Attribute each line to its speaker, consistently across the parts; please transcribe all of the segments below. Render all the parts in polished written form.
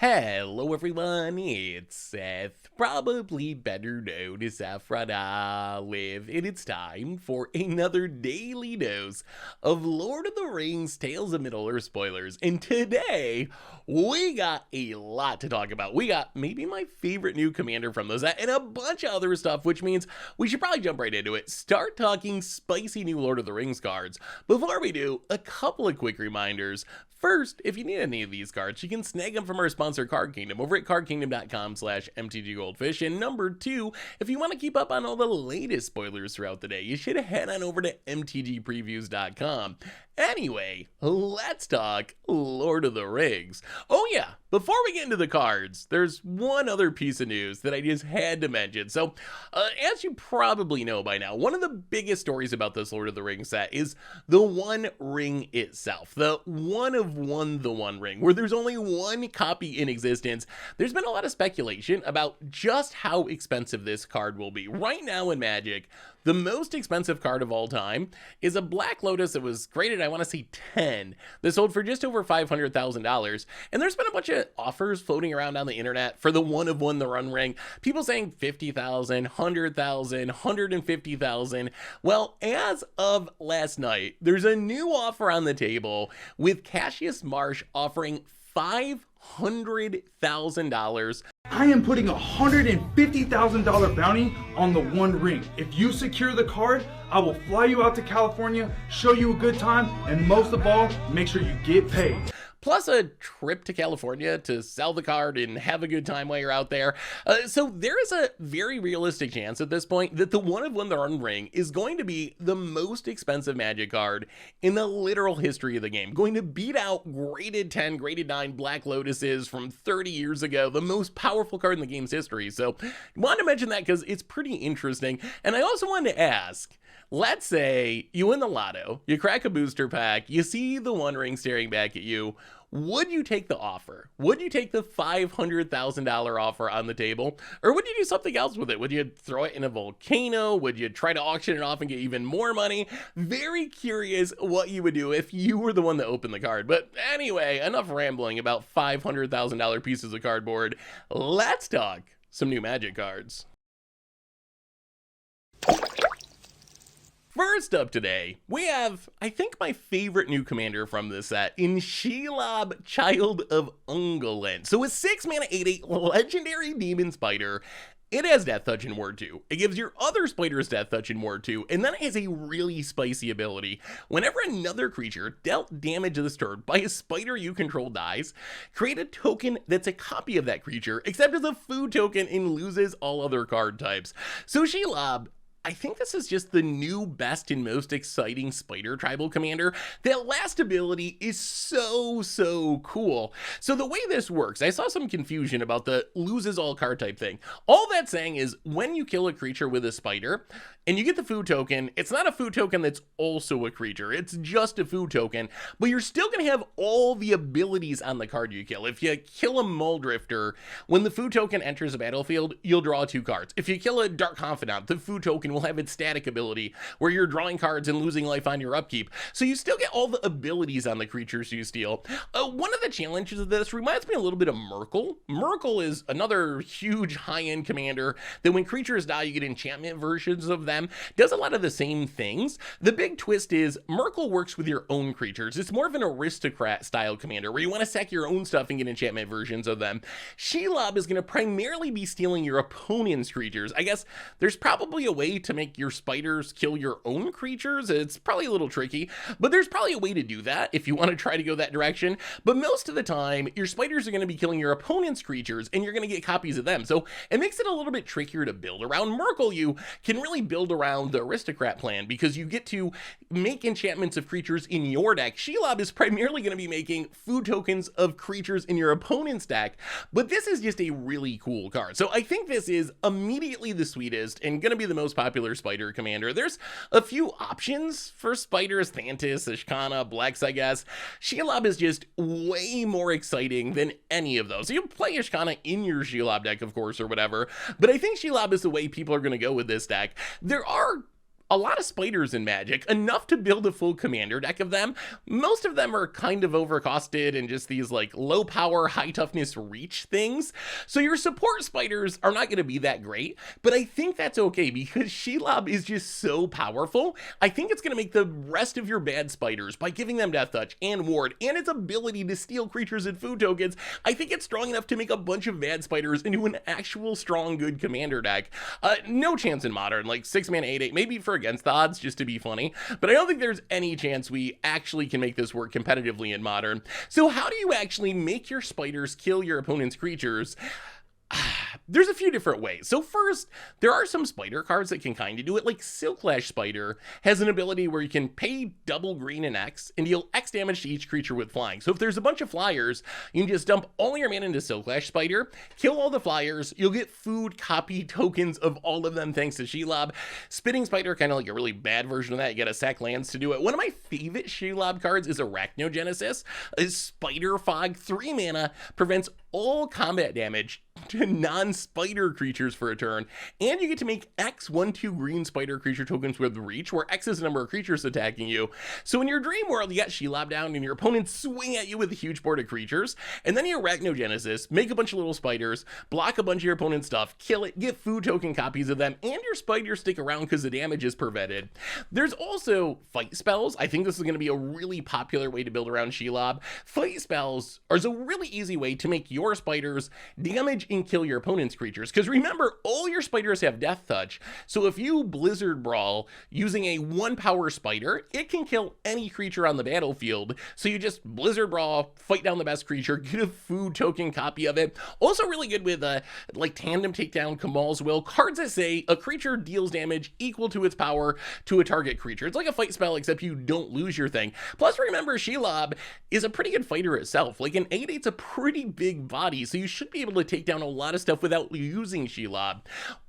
Speaker 1: Hello everyone, it's Seth, probably better known as Saffron Olive, and it's time for another daily dose of Lord of the Rings Tales of Middle-earth spoilers, and today we got a lot to talk about. We got maybe my favorite new commander from those and a bunch of other stuff, which means we should probably jump right into it. Start talking spicy new Lord of the Rings cards. Before we do, a couple of quick reminders. First, if you need any of these cards, you can snag them from our sponsor Card Kingdom over at cardkingdom.com/MTGGoldfish. And number two, if you want to keep up on all the latest spoilers throughout the day, you should head on over to MTGpreviews.com. Anyway, let's talk Lord of the Rings. Oh yeah, before we get into the cards, there's one other piece of news that I just had to mention. So, as you probably know by now, one of the biggest stories about this Lord of the Rings set is the One Ring itself. The One of One, the One Ring, where there's only one copy in existence. There's been a lot of speculation about just how expensive this card will be. Right now in Magic, the most expensive card of all time is a Black Lotus that was graded, I want to say 10, that sold for just over $500,000. And there's been a bunch of offers floating around on the internet for the One of One, the One Ring. People saying 50,000, 100,000, 150,000. Well, as of last night, there's a new offer on the table with Cassius Marsh offering $500,000.
Speaker 2: I am putting a $150,000 bounty on the One Ring. If you secure the card, I will fly you out to California, show you a good time, and most of all, make sure you get paid.
Speaker 1: Plus a trip to California to sell the card and have a good time while you're out there. So there is a very realistic chance at this point that the One of One, the One Ring is going to be the most expensive Magic card in the literal history of the game. Going to beat out graded 10, graded 9 Black Lotuses from 30 years ago, the most powerful card in the game's history. So I wanted to mention that because it's pretty interesting. And I also wanted to ask, let's say you win the lotto, you crack a booster pack, you see the One Ring staring back at you. Would you take the offer? Would you take the $500,000 offer on the table? Or would you do something else with it? Would you throw it in a volcano? Would you try to auction it off and get even more money? Very curious what you would do if you were the one that opened the card. But anyway, enough rambling about $500,000 pieces of cardboard. Let's talk some new Magic cards. First up today, we have, I think, my favorite new commander from this set in Shelob, Child of Ungoliant. So with 6 mana, 8/8 legendary demon spider, it has Death Touch in Ward 2. It gives your other spiders Death Touch in Ward 2, and then it has a really spicy ability. Whenever another creature dealt damage this turn by a spider you control dies, create a token that's a copy of that creature, except as a food token and loses all other card types. So Shelob, I think this is just the new best and most exciting spider tribal commander. That last ability is so cool. So the way this works, I saw some confusion about the loses all card type thing. All that's saying is when you kill a creature with a spider and you get the food token, it's not a food token that's also a creature. It's just a food token, but you're still going to have all the abilities on the card you kill. If you kill a Muldrifter, when the food token enters the battlefield, you'll draw 2 cards. If you kill a Dark Confidant, the food token will have its static ability where you're drawing cards and losing life on your upkeep. So you still get all the abilities on the creatures you steal. One of the challenges of this reminds me a little bit of Merkle. Merkle is another huge high-end commander that when creatures die, you get enchantment versions of them. Does a lot of the same things. The big twist is Merkle works with your own creatures. It's more of an aristocrat style commander where you want to sack your own stuff and get enchantment versions of them. Shelob is going to primarily be stealing your opponent's creatures. I guess there's probably a way to make your spiders kill your own creatures. It's probably a little tricky, but there's probably a way to do that if you want to try to go that direction. But most of the time, your spiders are going to be killing your opponent's creatures and you're going to get copies of them. So it makes it a little bit trickier to build around. Merkle, you can really build around the aristocrat plan because you get to make enchantments of creatures in your deck. Shelob is primarily going to be making food tokens of creatures in your opponent's deck, but this is just a really cool card. So I think this is immediately the sweetest and going to be the most popular spider commander. There's a few options for spiders, Thantis, Ishkana, Blacks, I guess. Shelob is just way more exciting than any of those. So you play Ishkana in your Shelob deck, of course, or whatever, but I think Shelob is the way people are going to go with this deck. There are a lot of spiders in Magic, enough to build a full commander deck of them. Most of them are kind of overcosted and just these like low power, high toughness reach things. So your support spiders are not going to be that great, but I think that's okay because Shelob is just so powerful. I think it's going to make the rest of your bad spiders, by giving them Death Touch and Ward and its ability to steal creatures and food tokens, I think it's strong enough to make a bunch of bad spiders into an actual strong, good commander deck. No chance in Modern, like 6 mana 8/8, maybe for against the odds just to be funny, but I don't think there's any chance we actually can make this work competitively in Modern. So how do you actually make your spiders kill your opponent's creatures? There's a few different ways. So first, there are some spider cards that can kind of do it, like Silklash Spider has an ability where you can pay double green and X and deal X damage to each creature with flying. So if there's a bunch of flyers, you can just dump all your mana into Silklash Spider, kill all the flyers, you'll get food copy tokens of all of them thanks to Shelob. Spitting Spider, kind of like a really bad version of that, you gotta sack lands to do it. One of my favorite Shelob cards is Arachnogenesis. A Spider Fog, 3 mana, prevents all combat damage to non-spider creatures for a turn, and you get to make X 1/2 green spider creature tokens with reach, where X is the number of creatures attacking you. So in your dream world, you got Shelob down and your opponents swing at you with a huge board of creatures, and then you Arachnogenesis, make a bunch of little spiders, block a bunch of your opponent's stuff, kill it, get food token copies of them, and your spiders stick around because the damage is prevented. There's also fight spells. I think this is going to be a really popular way to build around Shelob. Fight spells are a really easy way to make your spiders damage and kill your opponent's creatures, because remember, all your spiders have Death Touch, so if you Blizzard Brawl using a 1 power spider, it can kill any creature on the battlefield. So you just Blizzard Brawl, fight down the best creature, get a food token copy of it. Also really good with like Tandem Takedown, Kamal's Will, cards that say a creature deals damage equal to its power to a target creature. It's like a fight spell, except you don't lose your thing. Plus remember, Shelob is a pretty good fighter itself. Like an 8/8's a pretty big body, so you should be able to take down a lot of stuff without using Shelob.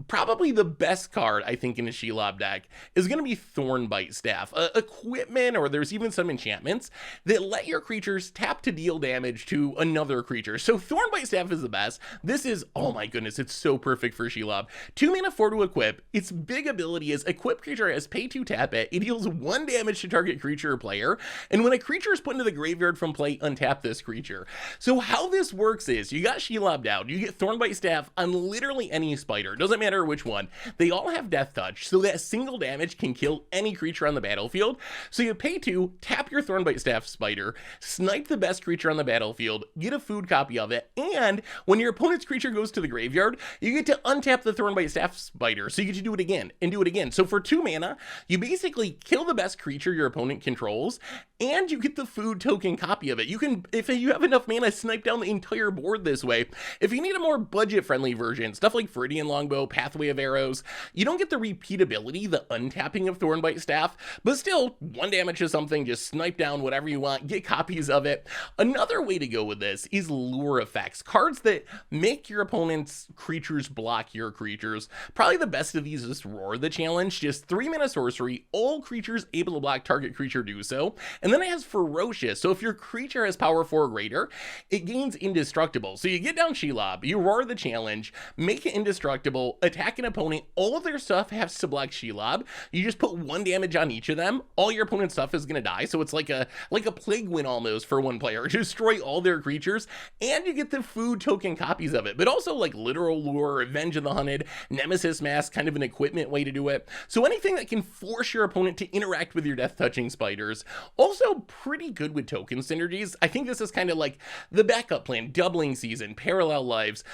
Speaker 1: Probably the best card, I think, in a Shelob deck is going to be Thornbite Staff. Equipment, or there's even some enchantments that let your creatures tap to deal damage to another creature. So Thornbite Staff is the best. This is, oh my goodness, it's so perfect for Shelob. 2 mana 4 to equip. Its big ability is equip creature has pay 2 tap it. It deals 1 damage to target creature or player, and when a creature is put into the graveyard from play, untap this creature. So how this works is, you got Shelob down, you get Thornbite Staff on literally any spider, doesn't matter which one. They all have Death Touch, so that single damage can kill any creature on the battlefield. So you pay 2, tap your Thornbite Staff spider, snipe the best creature on the battlefield, get a food copy of it, and when your opponent's creature goes to the graveyard, you get to untap the Thornbite Staff spider, so you get to do it again and do it again. So for 2 mana, you basically kill the best creature your opponent controls, and you get the food token copy of it. You can, if you have enough mana, snipe down the entire board this way. If you need a more budget-friendly version, stuff like Viridian Longbow, Pathway of Arrows, you don't get the repeatability, the untapping of Thornbite Staff, but still, 1 damage to something, just snipe down whatever you want, get copies of it. Another way to go with this is lure effects, cards that make your opponent's creatures block your creatures. Probably the best of these is Roar the Challenge, just 3 mana sorcery, all creatures able to block target creature do so, and then it has Ferocious, so if your creature has power 4 or greater, it gains Indestructible. So you get down Shelob, you Roar the Challenge, make it indestructible, attack an opponent, all of their stuff has to block Shelob, you just put 1 damage on each of them, all your opponent's stuff is gonna die, so it's like a plague win almost for one player. Destroy all their creatures, and you get the food token copies of it, but also like Literal Lure, Revenge of the Hunted, Nemesis Mask, kind of an equipment way to do it. So anything that can force your opponent to interact with your death touching spiders. Also pretty good with token synergies. I think this is kind of like the backup plan, Doubling Season, Parallel Lives.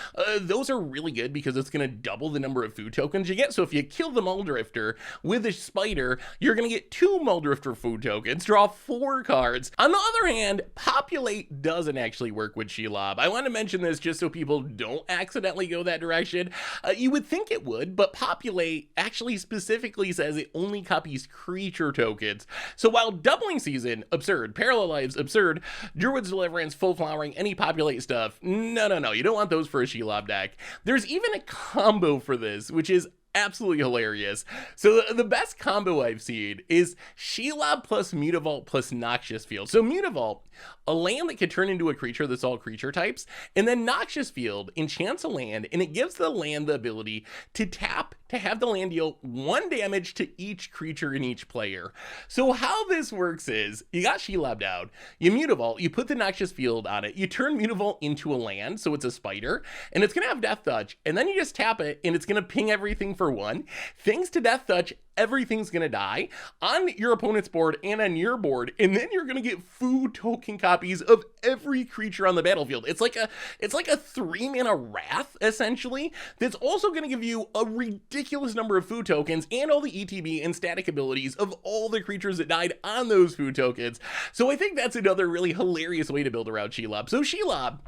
Speaker 1: Those are really good because it's going to double the number of food tokens you get. So if you kill the Muldrifter with a spider, you're going to get 2 Muldrifter food tokens, draw 4 cards. On the other hand, Populate doesn't actually work with Shelob. I want to mention this just so people don't accidentally go that direction. You would think it would, but Populate actually specifically says it only copies creature tokens. So while Doubling Season, absurd, Parallel Lives, absurd, Druid's Deliverance, Full Flowering, any Populate stuff, no, you don't want those for a Shelob deck. There's even a combo for this, which is absolutely hilarious. So the best combo I've seen is Shelob plus Mutavault plus Noxious Field. So Mutavault, a land that can turn into a creature that's all creature types, and then Noxious Field enchants a land, and it gives the land the ability to tap to have the land deal 1 damage to each creature in each player. So how this works is, you got Shelob down, you Mutavault, you put the Noxious Field on it, you turn Mutavault into a land, so it's a spider, and it's going to have Death Touch, and then you just tap it, and it's going to ping everything for 1. Thanks to Death Touch, everything's going to die on your opponent's board and on your board, and then you're going to get food token copies of every creature on the battlefield. It's like a 3-mana Wrath, essentially, that's also going to give you a ridiculous number of food tokens and all the ETB and static abilities of all the creatures that died on those food tokens. So I think that's another really hilarious way to build around Shelob. So Shelob,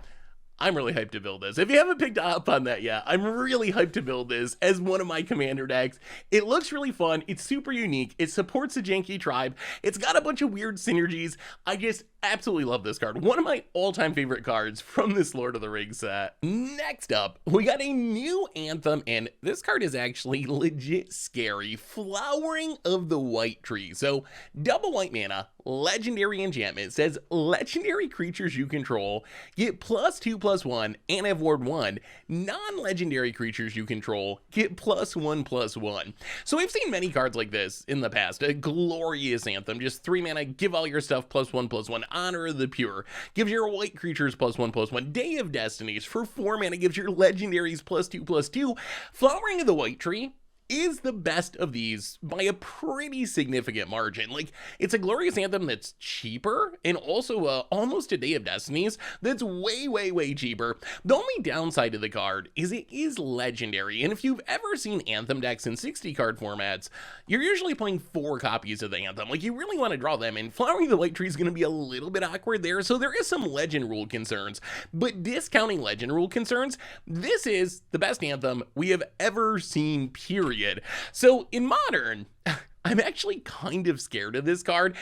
Speaker 1: I'm really hyped to build this. If you haven't picked up on that yet, I'm really hyped to build this as one of my commander decks. It looks really fun. It's super unique. It supports a janky tribe. It's got a bunch of weird synergies. I just absolutely love this card. One of my all-time favorite cards from this Lord of the Rings set. Next up, we got a new anthem, and this card is actually legit scary. Flowering of the White Tree. So, double white mana, legendary enchantment, says legendary creatures you control get +2/+1 and have ward 1. Non-legendary creatures you control get +1/+1. So we've seen many cards like this in the past. A glorious anthem, just 3 mana, give all your stuff +1/+1. Honor of the Pure gives your white creatures +1/+1. Day of Destinies for 4 mana gives your legendaries +2/+2. Flowering of the White Tree is the best of these by a pretty significant margin. Like, it's a glorious anthem that's cheaper, and also almost a Day of Destinies that's way cheaper. The only downside to the card is it is legendary, and if you've ever seen anthem decks in 60 card formats, you're usually playing 4 copies of the anthem. Like, you really want to draw them, and Flowering the White Tree is going to be a little bit awkward there, so there is some legend rule concerns. But discounting legend rule concerns, this is the best anthem we have ever seen, period. So in Modern, I'm actually kind of scared of this card.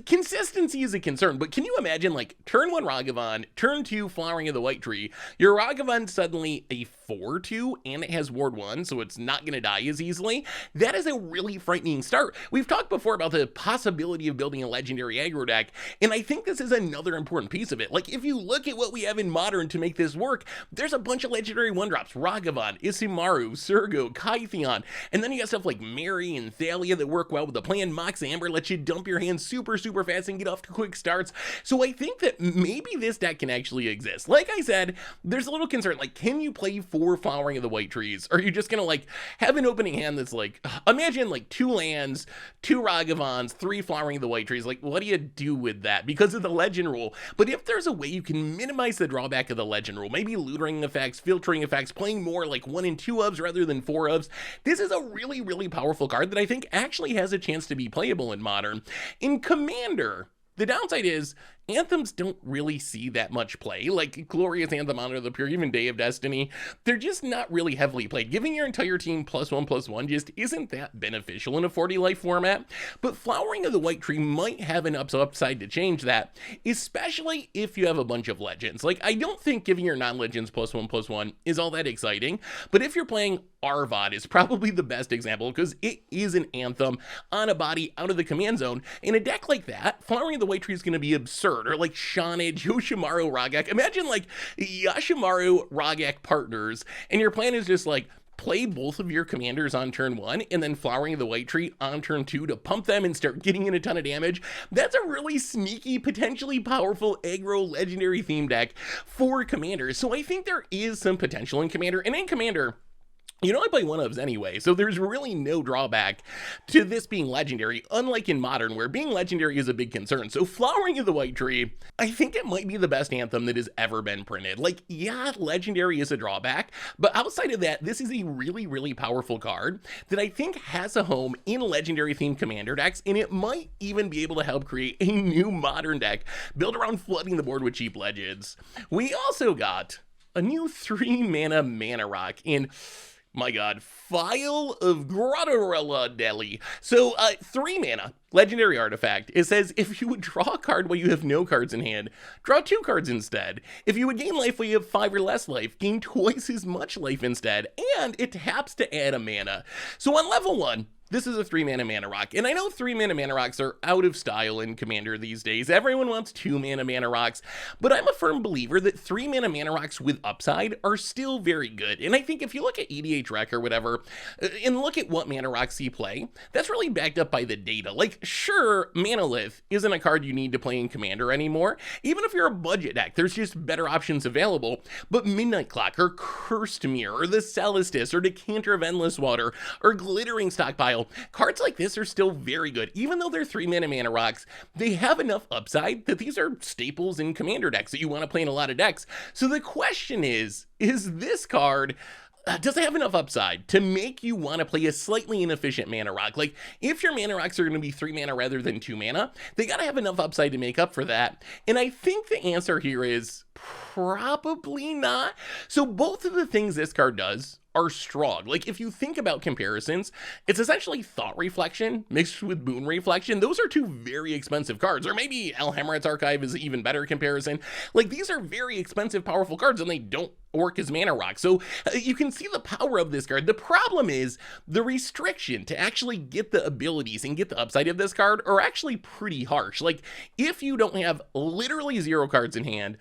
Speaker 1: Consistency is a concern, but can you imagine, like, turn 1 Ragavan, turn 2 Flowering of the White Tree, your Ragavan suddenly a 4/2, and it has ward 1, so it's not going to die as easily? That is a really frightening start. We've talked before about the possibility of building a legendary aggro deck, and I think this is another important piece of it. Like, if you look at what we have in Modern to make this work, there's a bunch of legendary 1-drops. Ragavan, Isimaru, Surgo, Kytheon, and then you got stuff like Mary and Thalia that work well with the plan. Mox Amber lets you dump your hand super fast and get off to quick starts. So I think that maybe this deck can actually exist. Like I said, there's a little concern, like, can you play 4 Flowering of the White Trees? Or are you just gonna, like, have an opening hand that's like, imagine like 2 lands, 2 Ragavans, 3 Flowering of the White Trees. Like, what do you do with that because of the legend rule? But if there's a way you can minimize the drawback of the legend rule, maybe lootering effects, filtering effects, playing more like 1 and 2 ofs rather than 4 ofs, this is a really powerful card that I think actually has a chance to be playable in Modern. In Commander, the downside is anthems don't really see that much play. Like Glorious Anthem, Honor of the Pure, even Day of Destiny, they're just not really heavily played. Giving your entire team +1/+1 just isn't that beneficial in a 40 life format. But Flowering of the White Tree might have an upside to change that, especially if you have a bunch of legends. Like, I don't think giving your non-legends +1/+1 is all that exciting, but if you're playing Arvad, is probably the best example because it is an anthem on a body out of the command zone. In a deck like that, Flowering of the White Tree is going to be absurd. Or like Shonage, Yoshimaru, Ragak. Imagine like Yoshimaru, Ragak partners, and your plan is just like, play both of your commanders on turn 1 and then Flowering of the White Tree on turn 2 to pump them and start getting in a ton of damage. That's a really sneaky, potentially powerful aggro legendary theme deck for commanders. So I think there is some potential in Commander. And in Commander, you know, I play 1-ofs anyway, so there's really no drawback to this being legendary, unlike in Modern, where being legendary is a big concern. So Flowering of the White Tree, I think it might be the best anthem that has ever been printed. Like, yeah, legendary is a drawback, but outside of that, this is a really powerful card that I think has a home in legendary-themed commander decks, and it might even be able to help create a new Modern deck built around flooding the board with cheap legends. We also got a new 3-mana mana rock in, my god, Phial of Galadriel. So, 3 mana, legendary artifact. It says, if you would draw a card while you have no cards in hand, draw 2 cards instead. If you would gain life while you have 5 or less life, gain twice as much life instead. And it taps to add a mana. So on level 1, this is a 3-mana mana rock. And I know 3-mana mana rocks are out of style in Commander these days. Everyone wants 2-mana mana rocks, but I'm a firm believer that 3-mana mana rocks with upside are still very good. And I think if you look at EDH Rec or whatever, and look at what mana rocks you play, that's really backed up by the data. Like, sure, Manalith isn't a card you need to play in Commander anymore. Even if you're a budget deck, there's just better options available. But Midnight Clock, or Cursed Mirror, or the Celestis, or Decanter of Endless Water, or Glittering Stockpile, cards like this are still very good. Even though they're 3-mana mana rocks, they have enough upside that these are staples in Commander decks that you want to play in a lot of decks. So the question is this card, does it have enough upside to make you want to play a slightly inefficient mana rock? Like, if your mana rocks are going to be 3 mana rather than 2 mana, they got to have enough upside to make up for that. And I think the answer here is probably not. So both of the things this card does are strong. Like, if you think about comparisons, it's essentially Thought Reflection mixed with Boon Reflection. Those are 2 very expensive cards. Or maybe Elhamret's Archive is an even better comparison. Like, these are very expensive, powerful cards, and they don't work as mana rocks. So you can see the power of this card. The problem is the restriction to actually get the abilities and get the upside of this card are actually pretty harsh. Like, if you don't have literally 0 cards in hand,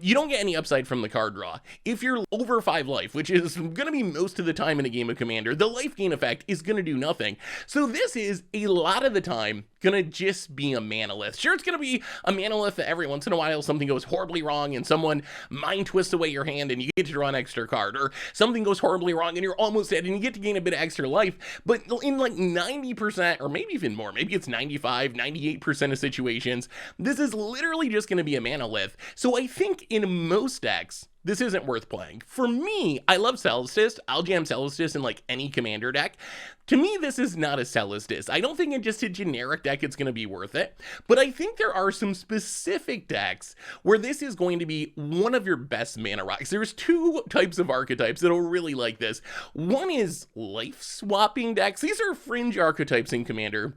Speaker 1: you don't get any upside from the card draw. If you're over 5 life, which is going to be most of the time in a game of Commander, the life gain effect is going to do nothing. So this is, a lot of the time, going to just be a Manalith. Sure, it's going to be a Manalith that every once in a while something goes horribly wrong and someone mind twists away your hand and you get to draw an extra card, or something goes horribly wrong and you're almost dead and you get to gain a bit of extra life. But in like 90%, or maybe even more, maybe it's 95, 98% of situations, this is literally just going to be a Manalith. So I think in most decks, this isn't worth playing. For me, I love Celestis. I'll jam Celestis in like any Commander deck. To me, this is not a Celestis. I don't think in just a generic deck it's going to be worth it. But I think there are some specific decks where this is going to be one of your best mana rocks. There's 2 types of archetypes that'll really like this. One is life swapping decks. These are fringe archetypes in Commander.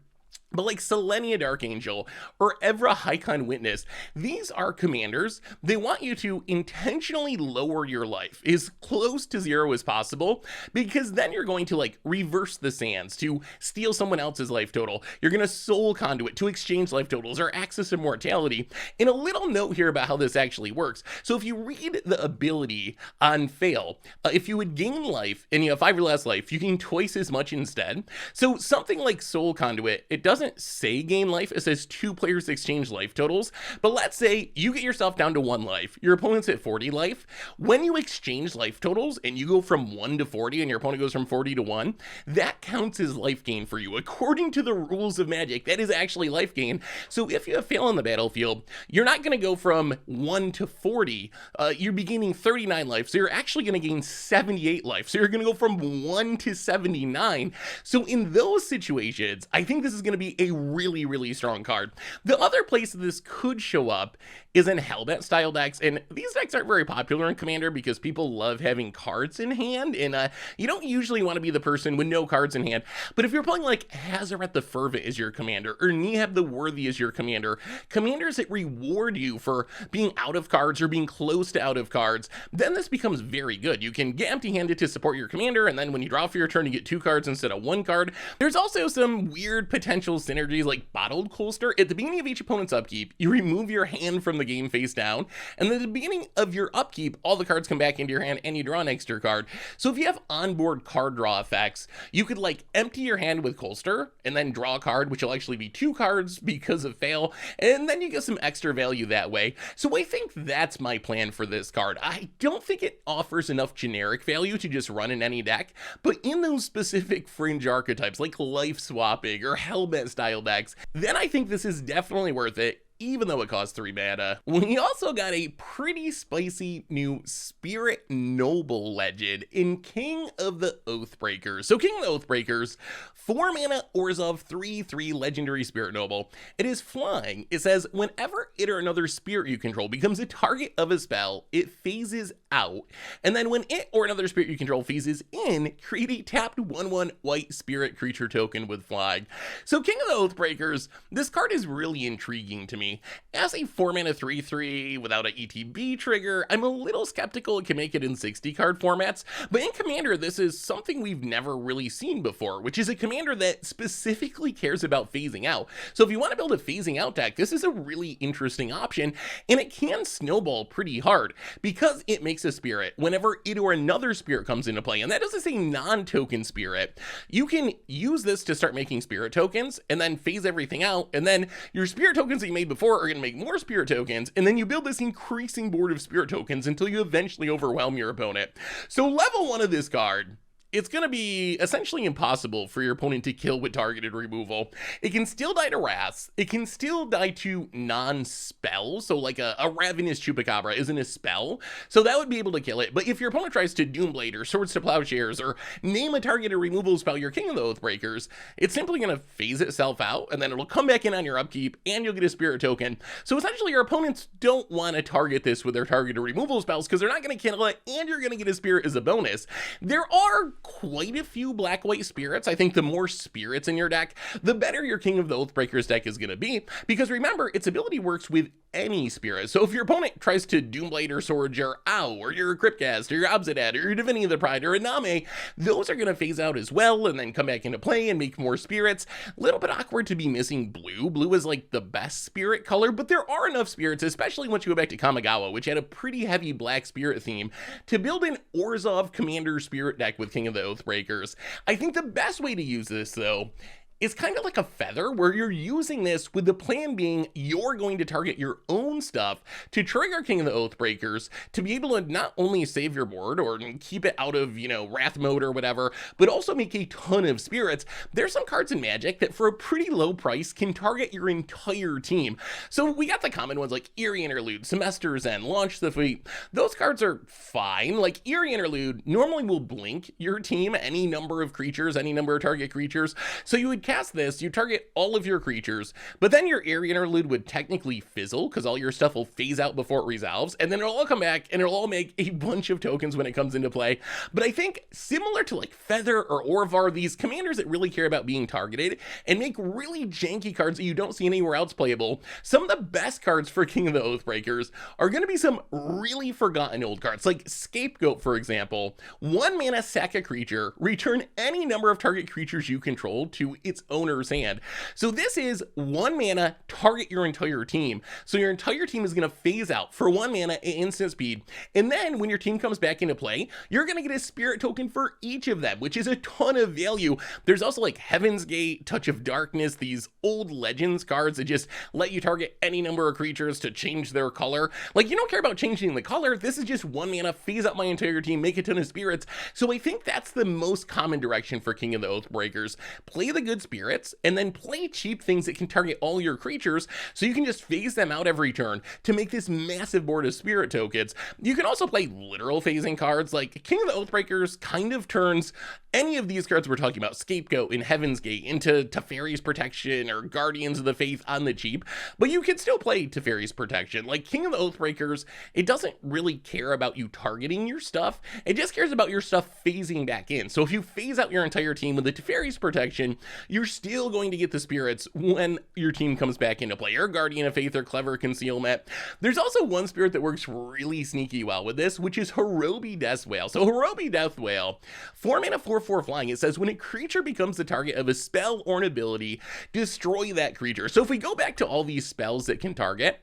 Speaker 1: But like Selenia Dark Angel or Evra Hycon Witness, these are commanders. They want you to intentionally lower your life as close to 0 as possible, because then you're going to like reverse the sands to steal someone else's life total. You're going to soul conduit to exchange life totals or access immortality. And a little note here about how this actually works. So if you read the ability on Phial, if you would gain life and you have 5 or less life, you gain twice as much instead. So something like soul conduit, it doesn't say gain life, it says 2 players exchange life totals. But let's say you get yourself down to 1 life, your opponent's at 40 life. When you exchange life totals and you go from 1 to 40 and your opponent goes from 40 to 1, that counts as life gain for you. According to the rules of Magic, that is actually life gain. So if you have Phial on the battlefield, you're not going to go from 1 to 40, you're be gaining 39 life, so you're actually going to gain 78 life. So you're going to go from 1 to 79. So in those situations, I think this is going to be a really, really strong card. The other place this could show up is in Hellbent style decks, and these decks aren't very popular in Commander because people love having cards in hand, and you don't usually want to be the person with no cards in hand. But if you're playing like Hazaret the Fervent as your commander, or Neheb the Worthy as your commander, commanders that reward you for being out of cards or being close to out of cards, then this becomes very good. You can get empty-handed to support your commander, and then when you draw for your turn, you get 2 cards instead of 1 card. There's also some weird potential synergies like Bottled Colster. At the beginning of each opponent's upkeep, you remove your hand from the game face down, and at the beginning of your upkeep, all the cards come back into your hand and you draw an extra card. So if you have onboard card draw effects, you could like empty your hand with Colster and then draw a card, which will actually be 2 cards because of Phial, and then you get some extra value that way. So I think that's my plan for this card. I don't think it offers enough generic value to just run in any deck, but in those specific fringe archetypes like life swapping or Hellbent style decks, then I think this is definitely worth it, even though it costs 3 mana. We also got a pretty spicy new Spirit Noble legend in King of the Oathbreakers. So King of the Oathbreakers, 4 mana Orzhov 3/3 legendary Spirit Noble. It is flying. It says whenever it or another spirit you control becomes a target of a spell, it phases out. And then when it or another spirit you control phases in, create a tapped 1/1 white spirit creature token with flying. So King of the Oathbreakers, this card is really intriguing to me. me. As a 4-mana 3/3 without an ETB trigger, I'm a little skeptical it can make it in 60 card formats, but in Commander this is something we've never really seen before, which is a commander that specifically cares about phasing out. So if you want to build a phasing out deck, this is a really interesting option, and it can snowball pretty hard because it makes a spirit whenever it or another spirit comes into play, and that doesn't say non-token spirit. You can use this to start making spirit tokens and then phase everything out, and then your spirit tokens that you made before are going to make more spirit tokens, and then you build this increasing board of spirit tokens until you eventually overwhelm your opponent. So level 1 of this card, it's going to be essentially impossible for your opponent to kill with targeted removal. It can still die to wraths. It can still die to non-spells. So like a Ravenous Chupacabra isn't a spell, so that would be able to kill it. But if your opponent tries to Doomblade or Swords to Plowshares or name a targeted removal spell, your King of the Oathbreakers, it's simply going to phase itself out, and then it'll come back in on your upkeep, and you'll get a spirit token. So essentially your opponents don't want to target this with their targeted removal spells because they're not going to kill it, and you're going to get a spirit as a bonus. There are quite a few black-white spirits. I think the more spirits in your deck, the better your King of the Oathbreakers deck is going to be, because remember, its ability works with any spirit. So if your opponent tries to Doomblade or Sword your Ow, or your Cryptcast, or your Obsidian, or your Divinity of the Pride, or a Name, those are going to phase out as well, and then come back into play and make more spirits. A little bit awkward to be missing blue. Blue is like the best spirit color, but there are enough spirits, especially once you go back to Kamigawa, which had a pretty heavy black spirit theme, to build an Orzhov Commander spirit deck with King of the Oathbreakers. I think the best way to use this, though, is kind of like a feather, where you're using this with the plan being you're going to target your own stuff to trigger King of the Oathbreakers to be able to not only save your board or keep it out of, wrath mode or whatever, but also make a ton of spirits. There's some cards in Magic that for a pretty low price can target your entire team. So we got the common ones like Eerie Interlude, Semester's End, Launch the Fleet. Those cards are fine. Like Eerie Interlude normally will blink your team any number of creatures, any number of target creatures. So you would cast this, you target all of your creatures, but then your Eerie Interlude would technically fizzle because all your stuff will phase out before it resolves, and then it'll all come back and it'll all make a bunch of tokens when it comes into play. But I think similar to like Feather or Orvar, these commanders that really care about being targeted and make really janky cards that you don't see anywhere else playable, some of the best cards for King of the Oathbreakers are going to be some really forgotten old cards, like Scapegoat, for example. 1 mana, sack a creature, return any number of target creatures you control to its owner's hand. So this is 1 mana, target your entire team. So your entire team is going to phase out for 1 mana at instant speed. And then when your team comes back into play, you're going to get a spirit token for each of them, which is a ton of value. There's also like Heaven's Gate, Touch of Darkness, these old Legends cards that just let you target any number of creatures to change their color. Like, you don't care about changing the color. This is just 1 mana, phase out my entire team, make a ton of spirits. So I think that's the most common direction for King of the Oathbreakers. Play the good spirits, and then play cheap things that can target all your creatures, so you can just phase them out every turn to make this massive board of spirit tokens. You can also play literal phasing cards, like King of the Oathbreakers kind of turns any of these cards we're talking about, Scapegoat and Heaven's Gate, into Teferi's Protection or Guardians of the Faith on the cheap, but you can still play Teferi's Protection. Like King of the Oathbreakers, it doesn't really care about you targeting your stuff, it just cares about your stuff phasing back in. So if you phase out your entire team with the Teferi's Protection, you're still going to get the spirits when your team comes back into play, or Guardian of Faith or Clever Concealment. There's also one spirit that works really sneaky well with this, which is Hirobi Death Whale. So Hirobi Death Whale, 4 mana, 4/4 flying. It says when a creature becomes the target of a spell or an ability, destroy that creature. So if we go back to all these spells that can target,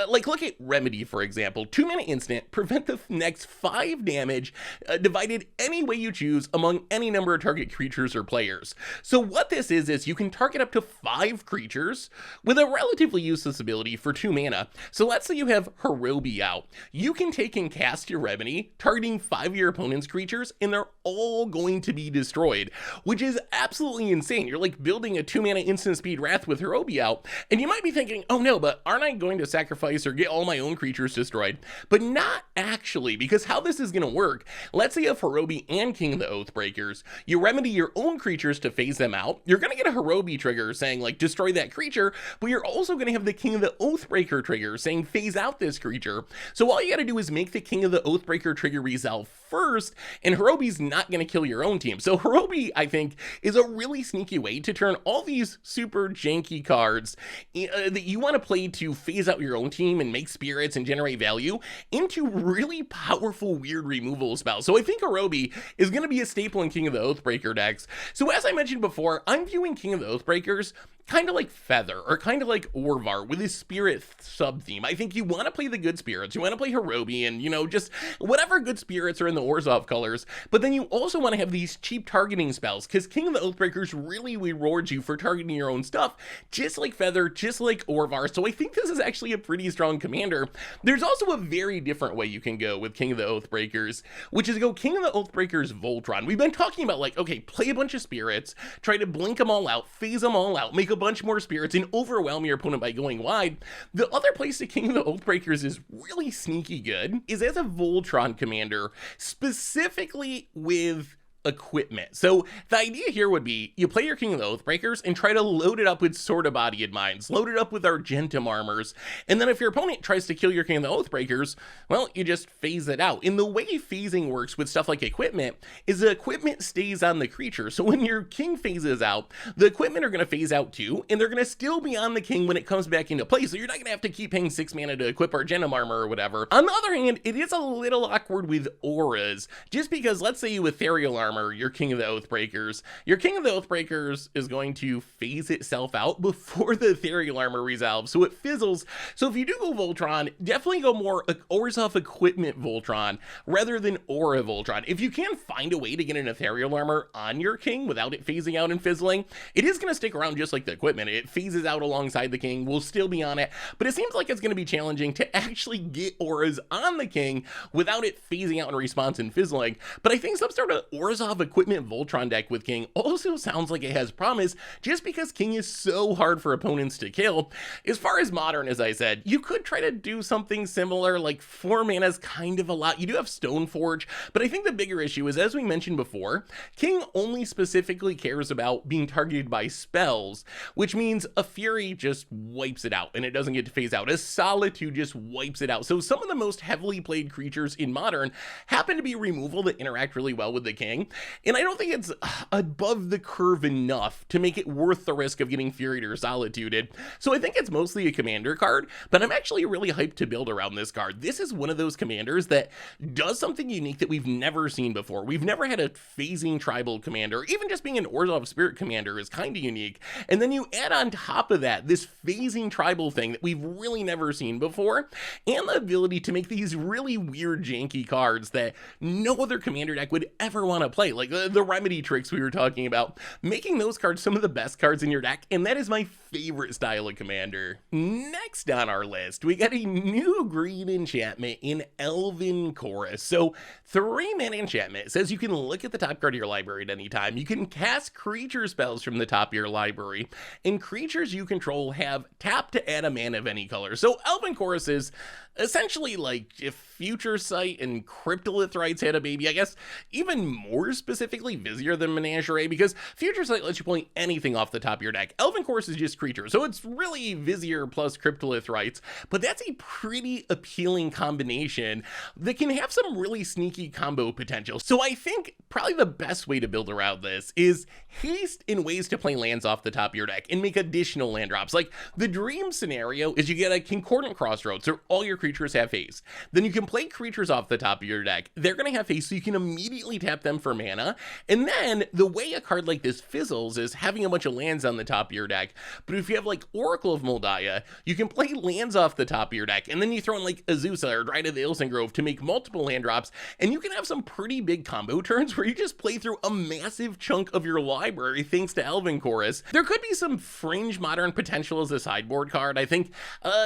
Speaker 1: like look at Remedy, for example. 2 mana instant, prevent the next 5 damage, divided any way you choose among any number of target creatures or players. So what this is you can target up to 5 creatures with a relatively useless ability for 2 mana. So let's say you have Hirobi out. You can take and cast your Remedy, targeting 5 of your opponent's creatures, and they're all going to be destroyed, which is absolutely insane. You're like building a 2 mana instant speed Wrath with Hirobi out, and you might be thinking, oh no, but aren't I going to sacrifice or get all my own creatures destroyed? But not actually, because how this is going to work, let's say you have Hirobi and King of the Oathbreakers, you remedy your own creatures to phase them out, you're going to get a Hirobi trigger saying like destroy that creature, but you're also going to have the King of the Oathbreaker trigger saying phase out this creature. So all you got to do is make the King of the Oathbreaker trigger resolve first, and Hirobi's not going to kill your own team. team. So Hirobi, I think, is a really sneaky way to turn all these super janky cards that you want to play to phase out your own team and make spirits and generate value into really powerful, weird removal spells. So I think Hirobi is going to be a staple in King of the Oathbreaker decks. So as I mentioned before, I'm viewing King of the Oathbreakers kind of like Feather, or kind of like Orvar with his spirit sub-theme. I think you want to play the good spirits, you want to play Hirobi, and, you know, just whatever good spirits are in the Orzhov colors, but then you also want to have these cheap targeting spells, because King of the Oathbreakers really rewards you for targeting your own stuff, just like Feather, just like Orvar, so I think this is actually a pretty strong commander. There's also a very different way you can go with King of the Oathbreakers, which is go King of the Oathbreakers Voltron. We've been talking about, like, okay, play a bunch of spirits, try to blink them all out, phase them all out, make a bunch more spirits, and overwhelm your opponent by going wide. The other place that King of the Oathbreakers is really sneaky good is as a Voltron commander, specifically with equipment. So the idea here would be you play your King of the Oathbreakers and try to load it up with Sword of Bodied Minds, load it up with Argentum armors, and then if your opponent tries to kill your King of the Oathbreakers, well, you just phase it out. And the way phasing works with stuff like equipment is the equipment stays on the creature. So when your king phases out, the equipment are going to phase out too, and they're going to still be on the king when it comes back into play. So you're not going to have to keep paying 6 mana to equip Argentum armor or whatever. On the other hand, it is a little awkward with auras, just because let's say you ethereal armor your King of the Oathbreakers. Your King of the Oathbreakers is going to phase itself out before the ethereal armor resolves, so it fizzles. So if you do go Voltron, definitely go more Orzhov equipment Voltron rather than Aura Voltron. If you can find a way to get an ethereal armor on your king without it phasing out and fizzling, it is going to stick around just like the equipment. It phases out alongside the king, will still be on it, but it seems like it's going to be challenging to actually get auras on the king without it phasing out in response and fizzling. But I think some sort of Orzhov equipment Voltron deck with King also sounds like it has promise, just because King is so hard for opponents to kill. As far as Modern, as I said, you could try to do something similar, like 4 mana is kind of a lot. You do have Stoneforge, but I think the bigger issue is, as we mentioned before, King only specifically cares about being targeted by spells, which means a Fury just wipes it out and it doesn't get to phase out. A Solitude just wipes it out. So some of the most heavily played creatures in Modern happen to be removal that interact really well with the King. And I don't think it's above the curve enough to make it worth the risk of getting Furied or Solituded. So I think it's mostly a commander card, but I'm actually really hyped to build around this card. This is one of those commanders that does something unique that we've never seen before. We've never had a phasing tribal commander. Even just being an Orzhov Spirit commander is kind of unique. And then you add on top of that this phasing tribal thing that we've really never seen before, and the ability to make these really weird janky cards that no other commander deck would ever want to play. Like the remedy tricks we were talking about, making those cards some of the best cards in your deck, and that is my favorite style of commander. Next on our list, we got a new green enchantment in Elven Chorus. So 3 mana enchantment says you can look at the top card of your library at any time. You can cast creature spells from the top of your library, and creatures you control have tap to add a mana of any color. So Elven Chorus is essentially like if Future Sight and Cryptolith Rites had a baby. I guess even more specifically Vizier than Menagerie, because Future Sight lets you play anything off the top of your deck. Elven Chorus is just creatures, so it's really Vizier plus Cryptolith Rites, but that's a pretty appealing combination that can have some really sneaky combo potential. So I think probably the best way to build around this is haste in ways to play lands off the top of your deck and make additional land drops. Like the dream scenario is you get a Concordant Crossroads, so all your creatures have haste. Then you can play creatures off the top of your deck. They're going to have haste, so you can immediately tap them for mana. And then the way a card like this fizzles is having a bunch of lands on the top of your deck. But if you have like Oracle of Moldiah, you can play lands off the top of your deck, and then you throw in like Azusa or Dryad of the Ilsen Grove to make multiple land drops, and you can have some pretty big combo turns where you just play through a massive chunk of your library thanks to Elven Chorus. There could be some fringe Modern potential as a sideboard card. I think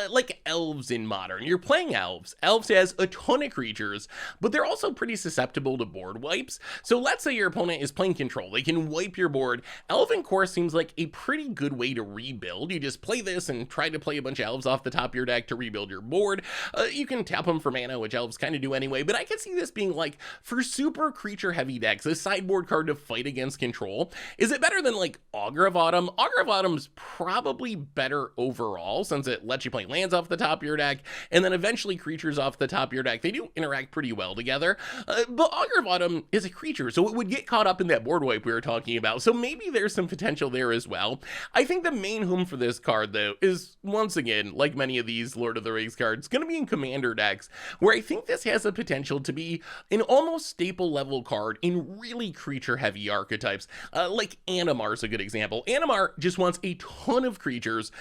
Speaker 1: like Elves in Modern. You're playing Elves. Elves has a ton of creatures, but they're also pretty susceptible to board wipes. So let's say your opponent is playing control. They can wipe your board. Elven Chorus seems like a pretty good way to rebuild. You just play this and try to play a bunch of elves off the top of your deck to rebuild your board. You can tap them for mana, which elves kind of do anyway, but I can see this being like, for super creature heavy decks, a sideboard card to fight against control. Is it better than like Augur of Autumn? Augur of Autumn's probably better overall, since it lets you play lands off the top of your deck, and then eventually creatures off the top of your deck. They do interact pretty well together, but Augur of Autumn is a creature, so it would get caught up in that board wipe we were talking about, so maybe there's some potential there as well. I think the main home for this card, though, is, once again, like many of these Lord of the Rings cards, going to be in commander decks, where I think this has the potential to be an almost staple level card in really creature-heavy archetypes. Like Animar is a good example. Animar just wants a ton of creatures,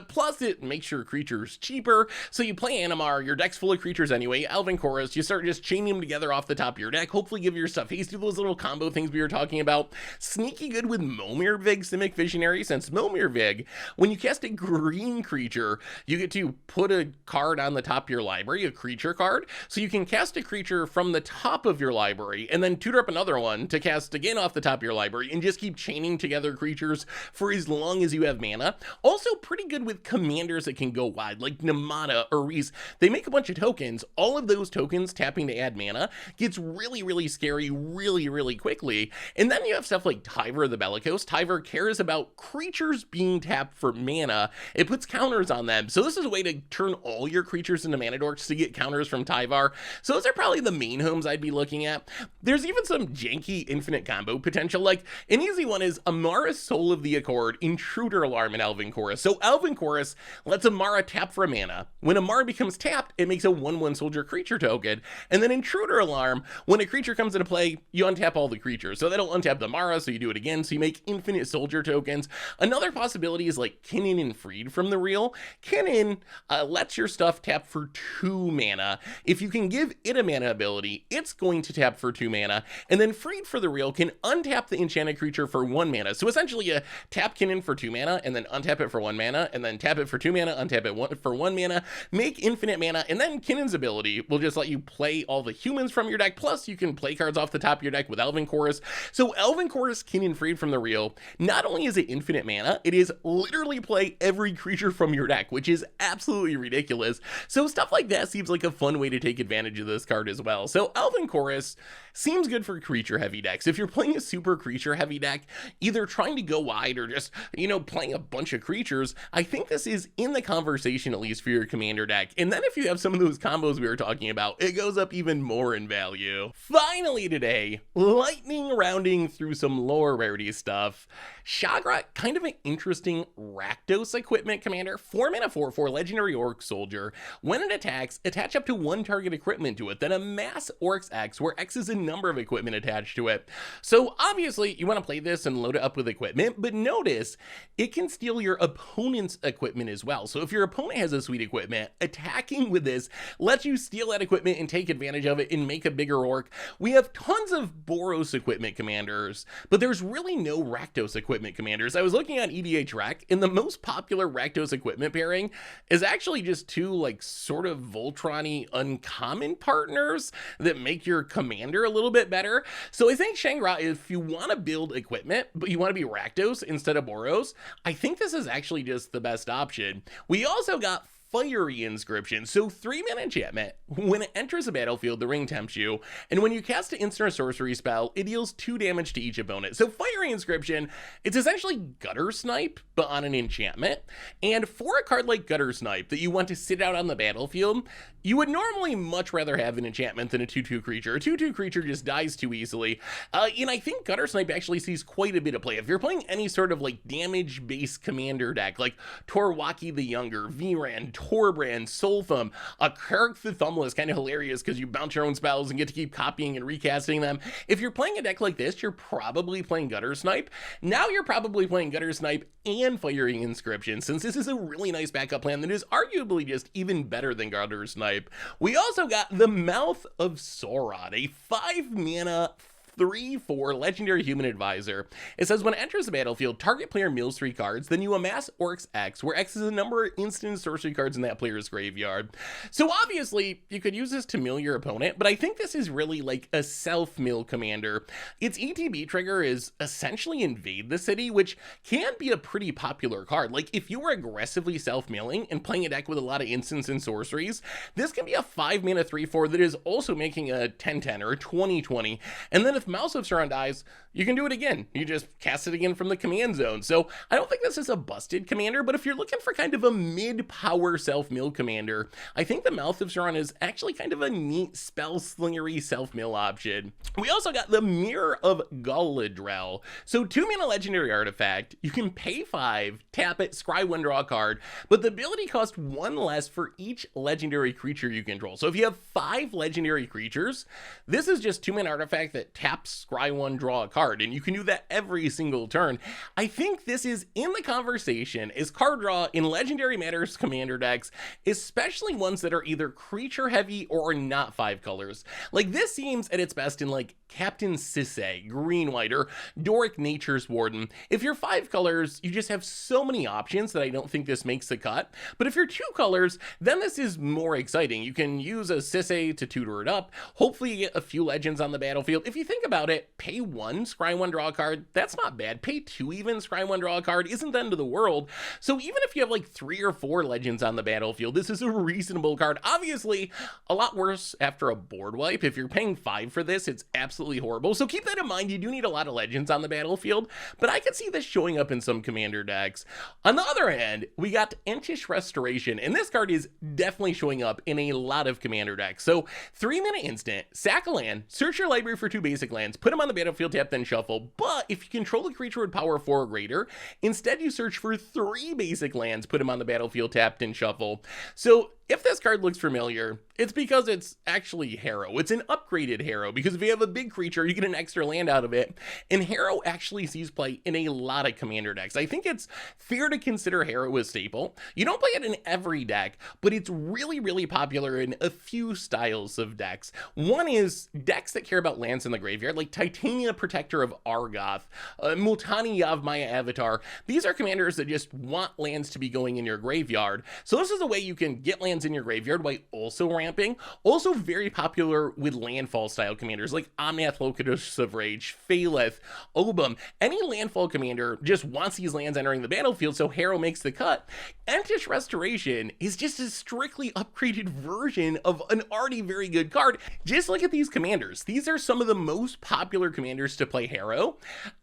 Speaker 1: plus it makes your creatures cheaper, so you play Animar, your deck's full of creatures anyway, Elven Chorus, you start just chaining them together off the top of your deck, hopefully give your stuff haste, do those little combo things we were talking about. Sneaky good with Momir Vig, Simic Visionary, since Momir Vig, when you cast a green creature, you get to put a card on the top of your library, a creature card, so you can cast a creature from the top of your library, and then tutor up another one to cast again off the top of your library, and just keep chaining together creatures for as long as you have mana. Also pretty good with commanders that can go wide, like Namada or Reese. They make a bunch of tokens. All of those tokens tapping to add mana gets really, really scary really quickly. And then you have stuff like Tyver the Bellicose. Tyver cares about creatures being tapped for mana. It puts counters on them. So this is a way to turn all your creatures into mana dorks to get counters from Tyvar. So those are probably the main homes I'd be looking at. There's even some janky infinite combo potential. Like an easy one is Amara's Soul of the Accord, Intruder Alarm, and Elven Chorus. So Elven Chorus lets Amara tap for mana. When Amara becomes tapped, it makes a 1/1 soldier creature token. And then Intruder Alarm, when a creature comes into play, you untap all the creatures. So that'll untap the Amara, so you do it again, so you make infinite soldier tokens. Another possibility is like Kinnan and Freed from the Reel. Kinnan lets your stuff tap for 2 mana. If you can give it a mana ability, it's going to tap for 2 mana. And then Freed for the Reel can untap the enchanted creature for 1 mana. So essentially you tap Kinnan for 2 mana, and then untap it for 1 mana, and then tap it for 2 mana, untap it for 1 mana, make infinite mana, and then Kinnan's ability will just let you play all the humans from your deck, plus you can play cards off the top of your deck with Elven Chorus. So Elven Chorus, Kinnan, Freed from the Reel, not only is it infinite mana, it is literally play every creature from your deck, which is absolutely ridiculous. So stuff like that seems like a fun way to take advantage of this card as well. So Elven Chorus seems good for creature heavy decks. If you're playing a super creature heavy deck, either trying to go wide or just, playing a bunch of creatures, I think this is in the conversation at least for your commander deck. And then if you have some of those combos we were talking about, it goes up even more in value. Finally today, lightning rounding through some lower rarity stuff. Shagrat, kind of an interesting Rakdos equipment commander. 4 mana 4/4 legendary orc soldier. When it attacks, attach up to 1 target equipment to it, then amass Orc's X, where X is a number of equipment attached to it. So obviously you want to play this and load it up with equipment, but notice it can steal your opponent's equipment as well. So if your opponent has a sweet equipment, attacking with this lets you steal that equipment and take advantage of it and make a bigger orc. We have tons of Boros equipment commanders, but there's really no Rakdos equipment commanders. I was looking at EDH Rec, and the most popular Rakdos equipment pairing is actually just 2 sort of Voltron-y uncommon partners that make your commander a little bit better. So I think Shagrat, if you want to build equipment, but you want to be Rakdos instead of Boros, I think this is actually just the best option. We also got Fiery Inscription. So 3 mana enchantment. When it enters the battlefield, the ring tempts you, and when you cast an instant or sorcery spell, it deals 2 damage to each opponent. So Fiery Inscription, it's essentially Gutter Snipe, but on an enchantment. And for a card like Gutter Snipe that you want to sit out on the battlefield, you would normally much rather have an enchantment than a 2/2 creature. A 2/2 creature just dies too easily. And I think Gutter Snipe actually sees quite a bit of play. If you're playing any sort of damage-based commander deck, like Torwaki the Younger, Viran, Torbrand, Soltham, Kirk the Thumbless, kind of hilarious because you bounce your own spells and get to keep copying and recasting them. If you're playing a deck like this, you're probably playing Gutter Snipe. Now you're probably playing Gutter Snipe and Fiery Inscription, since this is a really nice backup plan that is arguably just even better than Gutter Snipe. We also got the Mouth of Sauron, a 5 mana 3/4 legendary human advisor. It says when it enters the battlefield, target player mills 3 cards, then you amass Orc's X, where X is a number of instant sorcery cards in that player's graveyard. So obviously, you could use this to mill your opponent, but I think this is really like a self-mill commander. Its ETB trigger is essentially invade the city, which can be a pretty popular card. Like if you were aggressively self-milling and playing a deck with a lot of instants and sorceries, this can be a 5 mana 3/4 that is also making a 10/10 or a 20/20. And then if if Mouth of Sauron dies, you can do it again. You just cast it again from the command zone. So I don't think this is a busted commander, but if you're looking for kind of a mid-power self-mill commander, I think the Mouth of Sauron is actually kind of a neat spell slingery self-mill option. We also got the Mirror of Galadriel. So 2 mana legendary artifact, you can pay 5, tap it, scry 1, draw a card, but the ability costs 1 less for each legendary creature you control. So if you have 5 legendary creatures, this is just 2 mana artifact that taps, scry 1, draw a card, and you can do that every single turn. I think this is in the conversation is card draw in Legendary Matters commander decks, especially ones that are either creature heavy or not 5 colors. Like this seems at its best in like Captain Sisay, green white, or Doric Nature's Warden. If you're 5 colors, you just have so many options that I don't think this makes the cut. But if you're 2 colors, then this is more exciting. You can use a Sisay to tutor it up. Hopefully you get a few legends on the battlefield. If you think about it, pay 1, scry 1, draw a card. That's not bad. Pay 2 even, scry 1, draw a card isn't the end of the world. So even if you have like 3 or 4 legends on the battlefield, this is a reasonable card. Obviously, a lot worse after a board wipe. If you're paying 5 for this, it's absolutely horrible. So keep that in mind. You do need a lot of legends on the battlefield, but I could see this showing up in some commander decks. On the other hand, we got Entish Restoration, and this card is definitely showing up in a lot of commander decks. So 3 mana instant, sack a land, search your library for 2 basic lands, put them on the battlefield, tap, then shuffle. But if you control a creature with power 4 or greater, instead you search for 3 basic lands, put them on the battlefield, tapped, and shuffle. So if this card looks familiar, it's because it's actually Harrow. It's an upgraded Harrow, because if you have a big creature, you get an extra land out of it, and Harrow actually sees play in a lot of commander decks. I think it's fair to consider Harrow a staple. You don't play it in every deck, but it's really, really popular in a few styles of decks. One is decks that care about lands in the graveyard, like Titania, Protector of Argoth, Multani Yavimaya Avatar. These are commanders that just want lands to be going in your graveyard. So this is a way you can get lands in your graveyard while also ramping. Also very popular with landfall style commanders like Omnath Locutus of Rage, Phaleth, Obum. Any landfall commander just wants these lands entering the battlefield, so Harrow makes the cut. Entish Restoration is just a strictly upgraded version of an already very good card. Just look at these commanders. These are some of the most popular commanders to play Harrow,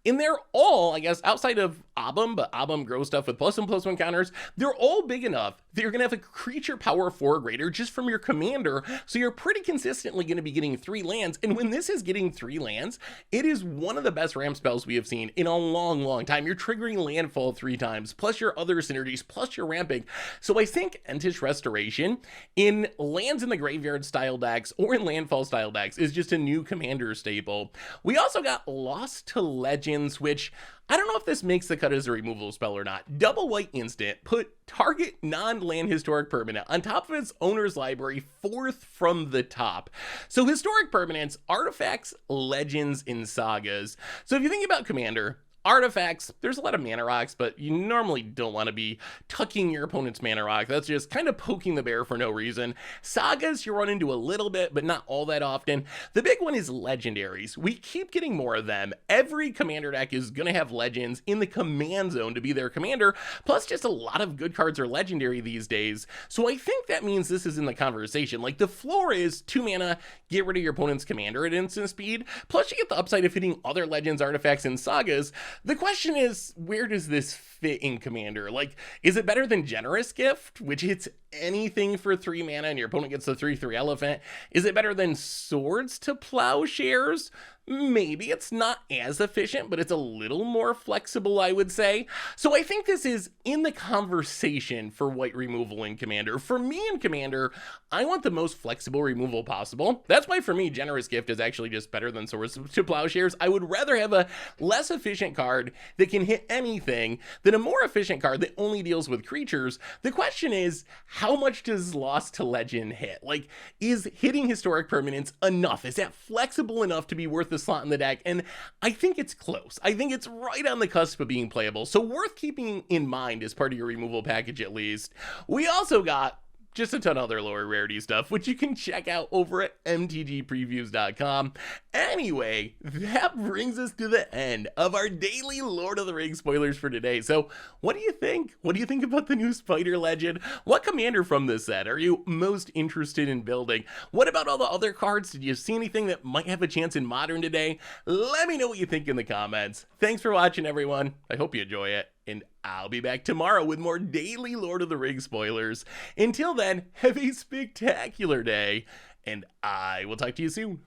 Speaker 1: and they're all, I guess, outside of Obum, but Obum grows stuff with +1/+1 counters, they're all big enough that you're gonna have a creature power 4 or greater just from your commander, so you're pretty consistently going to be getting 3 lands. And when this is getting 3 lands, it is one of the best ramp spells we have seen in a long time. You're triggering landfall 3 times, plus your other synergies, plus your ramping. So I think Entish Restoration in lands in the graveyard style decks or in landfall style decks is just a new commander staple. We also got Lost to Legends, which I don't know if this makes the cut as a removal spell or not. Double white instant, put target non-land historic permanent on top of its owner's library, 4th from the top. So historic permanents, artifacts, legends, and sagas. So if you think about commander, artifacts, there's a lot of mana rocks, but you normally don't want to be tucking your opponent's mana rock. That's just kind of poking the bear for no reason. Sagas, you run into a little bit, but not all that often. The big one is legendaries. We keep getting more of them. Every commander deck is going to have legends in the command zone to be their commander, plus just a lot of good cards are legendary these days. So I think that means this is in the conversation. Like the floor is 2 mana, get rid of your opponent's commander at instant speed, plus you get the upside of hitting other legends, artifacts, and sagas. The question is, where does this fit in commander? Like, is it better than Generous Gift, which hits anything for 3 mana and your opponent gets the 3/3 elephant? Is it better than Swords to Plowshares? Maybe. It's not as efficient, but it's a little more flexible, I would say. So I think this is in the conversation for white removal in Commander. For me in Commander, I want the most flexible removal possible. That's why for me, Generous Gift is actually just better than Swords to Plowshares. I would rather have a less efficient card that can hit anything than a more efficient card that only deals with creatures. The question is, how much does Lost to Legend hit? Like, is hitting historic permanents enough? Is that flexible enough to be worth the slot in the deck? And I think it's close. I think it's right on the cusp of being playable, so worth keeping in mind as part of your removal package at least. We also got just a ton of other lower rarity stuff, which you can check out over at mtgpreviews.com. Anyway, that brings us to the end of our daily Lord of the Rings spoilers for today. So what do you think? What do you think about the new Spider Legend? What commander from this set are you most interested in building? What about all the other cards? Did you see anything that might have a chance in Modern today? Let me know what you think in the comments. Thanks for watching, everyone. I hope you enjoy it, and I'll be back tomorrow with more daily Lord of the Rings spoilers. Until then, have a spectacular day, and I will talk to you soon.